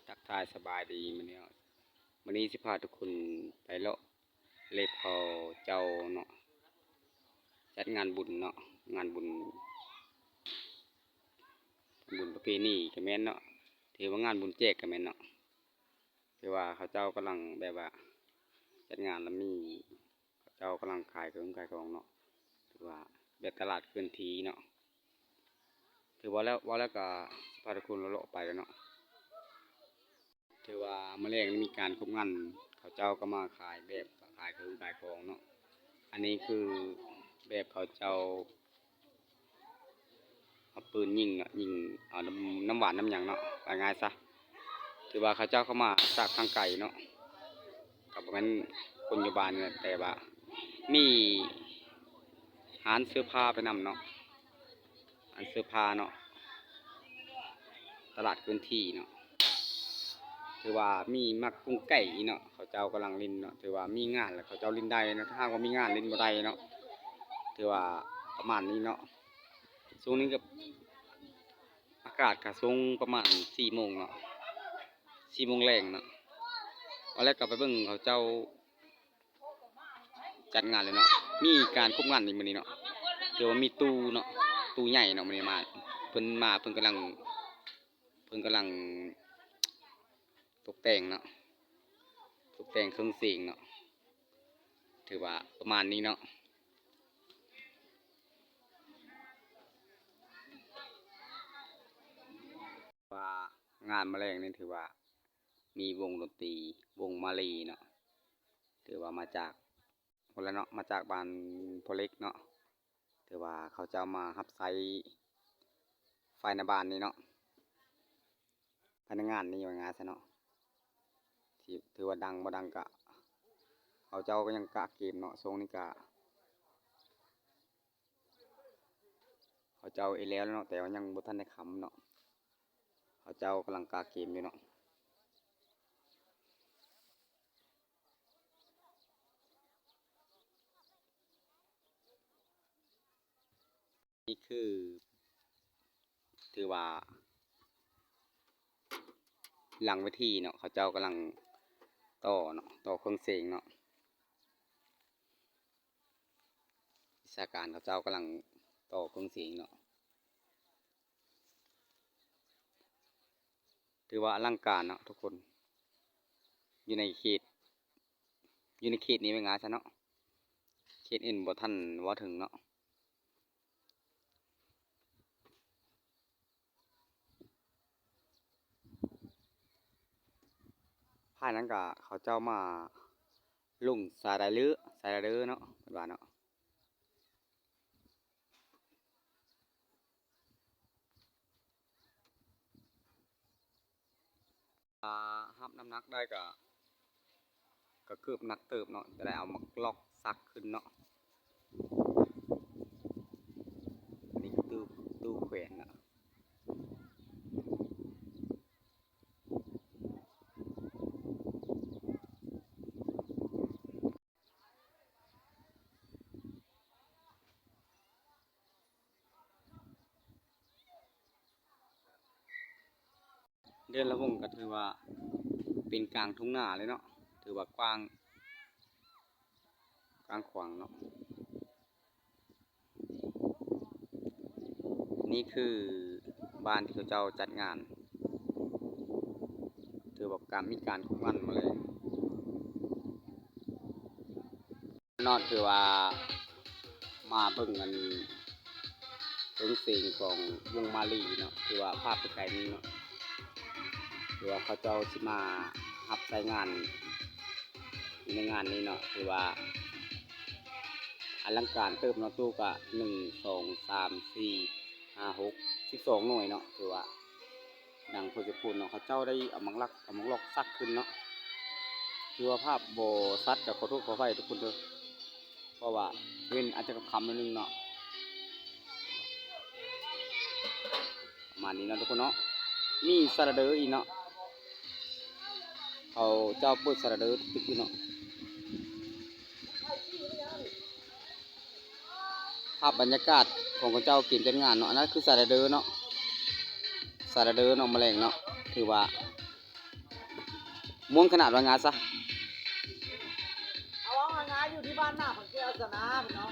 ทักทายสบายดีมื้อนี้สิพาทุกคนไปเลาะเล็บเขาเจ้าเนาะจัดงานบุญเนาะงานบุญประเพณีก็แม่นเนาะถือว่างานบุญแจกก็แม่นเนาะถือว่าเขาเจ้ากำลังแบบว่าจัดงานแล้วมีเขาเจ้ากำลังขายเครื่องขายของเนาะถือว่าแบบตลาดเคลื่อนที่เนาะถือว่าแล้วก็สิพาทุกคนเลาะไปกันเนาะ ถือว่าเมื่อแรกนี่มีการคุมงานเขาเจ้าก็มาขายแบบขายเครื่องขายของเนาะอันนี้คือแบบเขาเจ้าเอาปืนยิงเนาะยิงเอาน้ำหวานน้ำหยังเนาะไปง่ายซะถือว่าเขาเจ้าเข้ามาจากทางไกลเนาะกับแม่นคนอยู่บ้านเนี่ยแต่ว่ามีหารเสื้อผ้าไปนำเนาะอันเสื้อผ้าเนาะตลาดพื้นที่เนาะ ถือว่ามีมักกุ้งไก่เนาะเขาเจ้ากำลังลินเนาะถือว่ามีงานแล้วเขาเจ้าลินได้เนาะถ้าว่ามีงานลินบ่ได้เนาะถือว่าประมาณนี้เนาะช่วงนี้ก็อากาศก็ส่งประมาณ4 โมงเนาะ4 โมงแรงเนาะเอาแล้วก็ไปเบิ่งเขาเจ้าจัดงานเลยเนาะมีการคุมงานนี่มื้อนี้เนาะถือว่ามีตู้เนาะตู้ใหญ่เนาะมื้อนี้มาเพิ่นกำลังตกแต่งเนาะตกแต่งเครื่องเสียงเนาะถือว่าประมาณนี้เนาะว่างานแมลงนี่ถือว่ามีวงดนตรีวงมาลีเนาะถือว่ามาจากคนละเนาะมาจากบ้านพอเล็กเนาะถือว่าเขาจะมาฮับไซไฟในบ้านนี้เนาะพนักงานนี่ว่างานซะเนาะที่ถือว่าดังบ่ดังกะเขาเจ้าก็ยังกะเกมเนาะทรงนี้กะเขาเจ้าเอแล้วเนาะแต่ว่ายังบ่ทันได้คำเนาะเขาเจ้ากำลังกะเกมอยู่เนาะนี่คือถือว่าหลังเวทีเนาะเขาเจ้ากำลังต่อเนาะต่อเครื่องเสียงเนาะวิชาการเขาเจ้ากำลังต่อเครื่องเสียงเนาะถือว่าอลังการเนาะทุกคนอยู่ในเขตนี้เป็นไงซะเนาะเขตอื่นบ่ทันว่าถึงเนาะภายนั้นก็เขาเจ้ามาลุงสายลือเนาะเป็นว่าเนาะฮับน้ำหนักได้ก็เกือบหนักเติบเนาะจะได้เอามาล็อกซักขึ้นเนาะอันนี้คือตู้แขวนเนาะเดือนละวงก็ถือว่าเป็นกลางทุ่งนาเลยเนาะถือว่ากว้างขวางเนาะนี่คือบ้านที่เขาเจ้าจัดงานถือว่ามีการคุมงานมาเลยนอกถือว่ามาเบิ่งกันเครื่องเสียงของวงมาลีเนาะถือว่าภาพไปไกลนี้เนาะถือว่าเขาเจ้าสิมารับใช้งานในงานนี้เนาะถือว่าอลังการเติมเนาะตู้ก็1 2 3 4 5 6 12 หน่วยเนาะถือว่าดังพอจะพูดเนาะเขาเจ้าได้เอามังลอกซักขึ้นเนาะคือว่าภาพโบซัดกับขอโทษขออภัยทุกคนเด้อเพราะว่าเว้นอาจจะคำนิดนึงเนาะประมาณนี้เนาะทุกคนเนาะมีสระเดออีเนาะเขาเจ้าเปิดสระเดอติดอยู่เนาะภาพบรรยากาศของเขาเจ้ากินจัดงานเนาะนั่นคือสระเดอเนาะแมลงเนาะถือว่า ม่วงขนาดว่าไงซะ เอาง่ายๆอยู่ที่บ้านหน้าของแก้วสนาพี่น้อง